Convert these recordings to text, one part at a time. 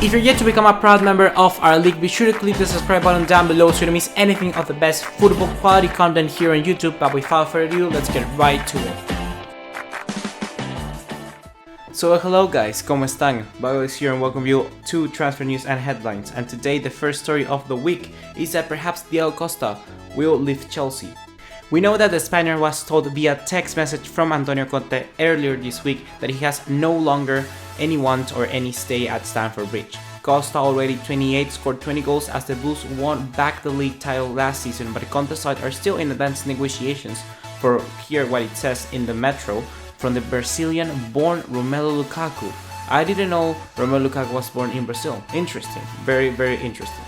If you're yet to become a proud member of our league, be sure to click the subscribe button down below so you don't miss anything of the best football quality content here on YouTube. But without further ado, let's get right to it. So hello guys, ¿cómo están? Bago is here and welcome you to Transfer News and Headlines. And today the first story of the week is that perhaps Diego Costa will leave Chelsea. We know that the Spaniard was told via text message from Antonio Conte earlier this week that he has no longer any want or any stay at Stamford Bridge. Costa, already 28, scored 20 goals as the Blues won back the league title last season, but the Conte side are still in advanced negotiations for, here what it says in the Metro, from the Brazilian-born Romelu Lukaku. I didn't know Romelu Lukaku was born in Brazil. Interesting, very interesting.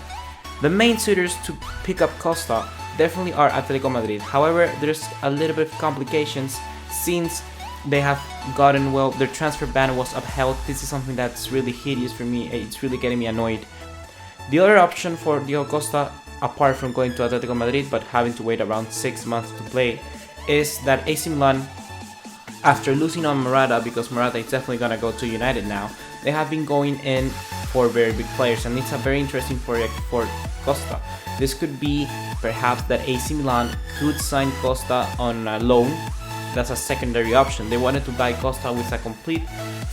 The main suitors to pick up Costa definitely are Atletico Madrid. However, there's a little bit of complications since they have gotten, well, their transfer ban was upheld. This is something that's really hideous for me. It's really getting me annoyed. The other option for Diego Costa, apart from going to Atletico Madrid but having to wait around 6 months to play, is that AC Milan, after losing on Morata, because Morata is definitely gonna go to United now, they have been going in for very big players, and it's a very interesting project for Costa. This could be perhaps that AC Milan could sign Costa on a loan. That's a secondary option. They wanted to buy Costa with a complete,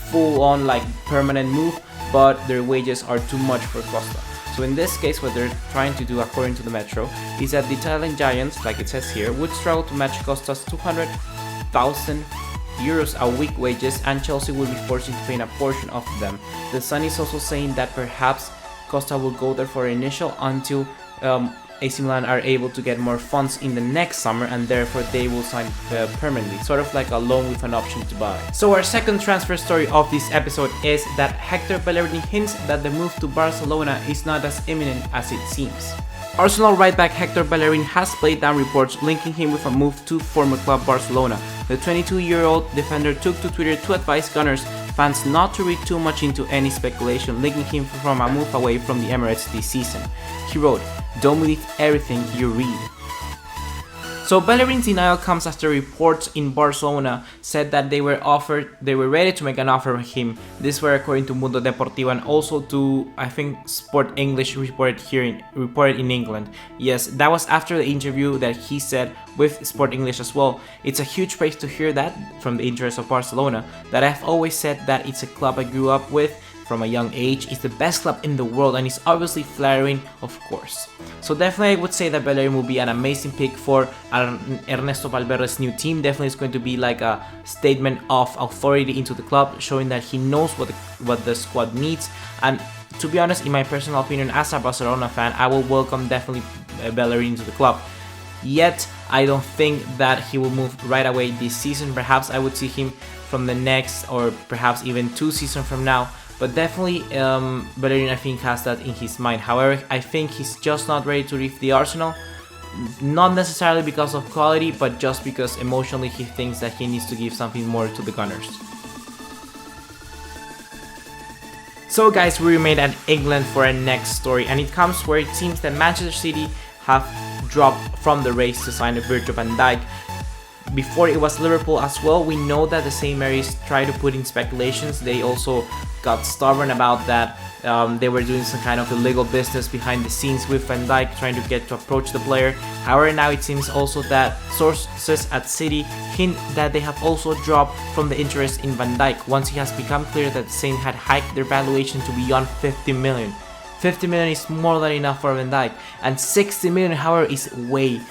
full-on, like permanent move, but their wages are too much for Costa. So in this case, what they're trying to do, according to the Metro, is that the Italian giants, like it says here, would struggle to match Costa's 200,000 euros a week wages, and Chelsea will be forced to pay a portion of them. The Sun is also saying that perhaps Costa will go there for initial until AC Milan are able to get more funds in the next summer, and therefore they will sign permanently, sort of like a loan with an option to buy. So our second transfer story of this episode is that Hector Bellerin hints that the move to Barcelona is not as imminent as it seems. Arsenal right back Hector Bellerin has played down reports linking him with a move to former club Barcelona. The 22-year-old defender took to Twitter to advise Gunners fans not to read too much into any speculation linking him from a move away from the Emirates this season. He wrote, "Don't believe everything you read." So Bellerin's denial comes after reports in Barcelona said that they were ready to make an offer of him. These were according to Mundo Deportivo and also to, I think, Sport English reported in England. Yes, that was after the interview that he said with Sport English as well. It's a huge praise to hear that from the interest of Barcelona, that I've always said that it's a club I grew up with from a young age. It's the best club in the world, and it's obviously flattering, of course. So definitely I would say that Bellerin will be an amazing pick for Ernesto Valverde's new team. Definitely it's going to be like a statement of authority into the club, showing that he knows what the squad needs. And to be honest, in my personal opinion, as a Barcelona fan, I will welcome definitely Bellerin into the club. Yet I don't think that he will move right away this season. Perhaps I would see him from the next, or perhaps even 2 seasons from now. But definitely Bellerin, I think, has that in his mind. However, I think he's just not ready to leave the Arsenal. Not necessarily because of quality, but just because emotionally he thinks that he needs to give something more to the Gunners. So guys, we remain at England for our next story, and it comes where it seems that Manchester City have dropped from the race to sign Virgil van Dijk. Before it was Liverpool as well. We know that the St. Mary's tried to put in speculations. They also got stubborn about that. They were doing some kind of illegal business behind the scenes with Van Dijk, trying to get to approach the player. However, now it seems also that sources at City hint that they have also dropped from the interest in Van Dijk once it has become clear that the Saints had hiked their valuation to beyond 50 million. 50 million is more than enough for Van Dijk, and 60 million, however, is way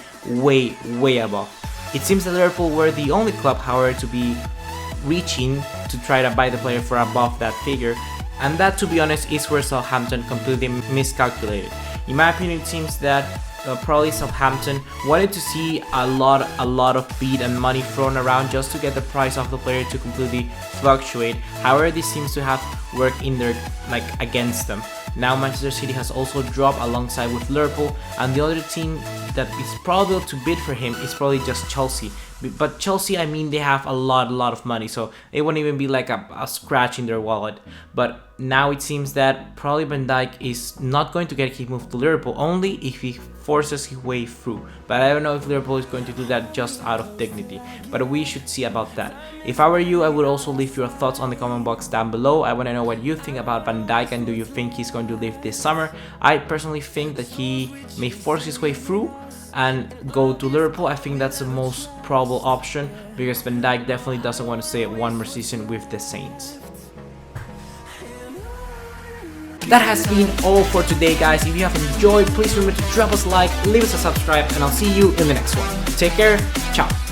above. It seems that Liverpool were the only club, however, to be reaching to try to buy the player for above that figure, and that, to be honest, is where Southampton completely miscalculated. In my opinion, it seems that probably Southampton wanted to see a lot of bid and money thrown around just to get the price of the player to completely fluctuate. However, this seems to have worked in their against them. Now Manchester City has also dropped alongside with Liverpool, and the other team that is probable to bid for him is probably just Chelsea. But Chelsea, I mean, they have a lot of money, so it wouldn't even be like a scratch in their wallet. But now it seems that probably Van Dijk is not going to get his move to Liverpool, only if he forces his way through. But I don't know if Liverpool is going to do that just out of dignity, but we should see about that. If I were you, I would also leave your thoughts on the comment box down below. I want to know what you think about Van Dijk, and do you think he's going to leave this summer? I personally think that he may force his way through and go to Liverpool. I think that's the most probable option, because Van Dijk definitely doesn't want to stay one more season with the Saints. That has been all for today, guys. If you have enjoyed, please remember to drop us a like, leave us a subscribe, and I'll see you in the next one. Take care, ciao.